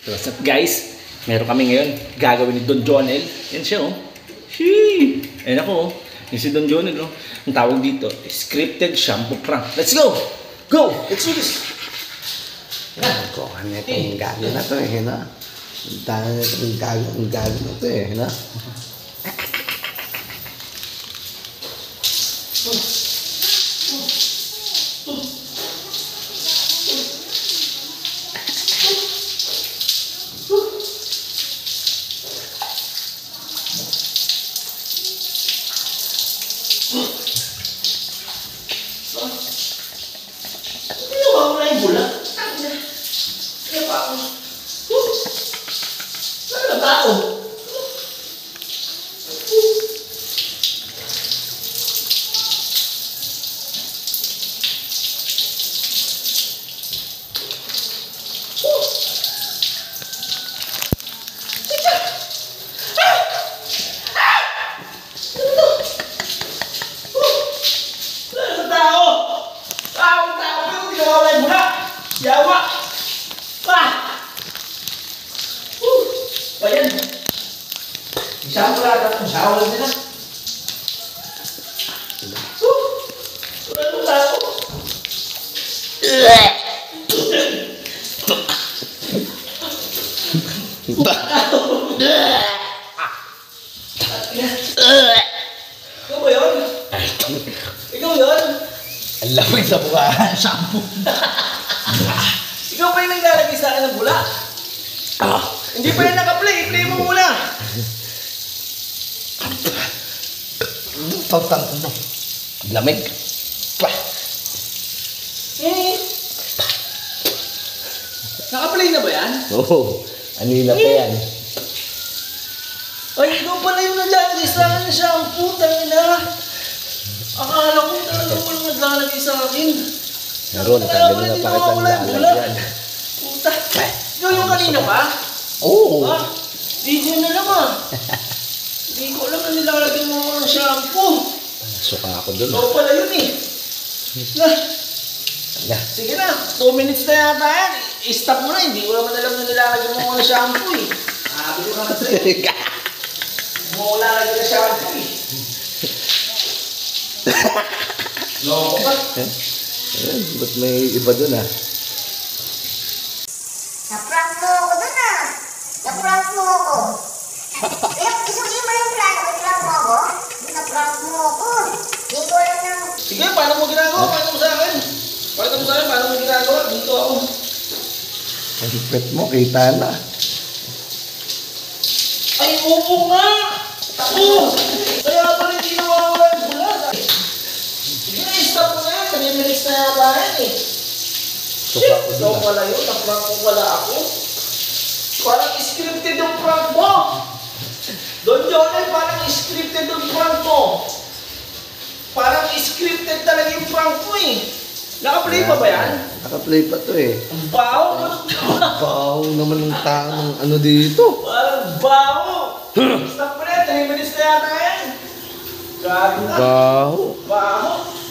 So what's up guys? Meron kami ngayon gagawin ni Don Jonel. Yan siya oh. Shee! Ayan ako oh. Yung si Don Jonel oh. Ang tawag dito, scripted shampoo prank. Let's go! Go! Let's do this! Ko, ano itong gago na to eh, no? Ang gago na to eh, no? Yawa! Ayan! Isang pala at masyawal nila. Wala nung tao. Ikaw ba yun? Ikaw yun? Ang lamig sa buka, shampoo. Ikaw pa yung naglalagay sa akin ng bula? Hindi pa yan naka-play. I-play mo muna. Tawtang ko na. Lamig. Naka-play na ba yan? Oo. Anila pa yan. Ay, ikaw pala yung naglalagay sa akin ng shampoo. Tangina. Akala ko talaga mo yung naglalagay sa akin. Meron, kagano na pa kitang lalagyan. Puta. Ikaw yung kanina pa? Oo. Di ko na naman. Di ko alam na nilalagyan mo ng shampoo. Suka ako dun. Ikaw pala yun eh. Sige na, 2 minutes na yata yan. I-stop mo na, hindi ko naman alam na nilalagyan mo ng shampoo eh. Sabi ko naman sa'yo. Mo lalagyan ng shampoo eh. Loko ba? Ba't may iba dun ah? Na-prank mo ako dun ah! Na-prank mo ako! Kaya isusin mo yung plano, na-prank mo ako? Na-prank mo ako! Hindi ko alam na... Sige, paano mo ginagawa? Paano mo sa akin? Paano mo sa akin? Paano mo ginagawa? Dito ako. Ang hipit mo, kita na. Ay, upo nga! Ako! Kaya pala hindi nawawala yung bula. Sige na, i-stop mo na yan. 3 minutes na yata yan eh. Suka ako Ikaw dun ah. pala yun, na-prank ko pala ako. Parang scripted yung prank mo. Don Jonel, parang scripted yung prank mo. Parang scripted talaga yung prank mo eh. Naka-play pa ba yan? Naka-play pa to eh. Ang baho mo. Baho naman ng tao ng ano dito. Parang baho. Stop mo na, 3 minutes na yata yan. Grabe na. Baho. Baho.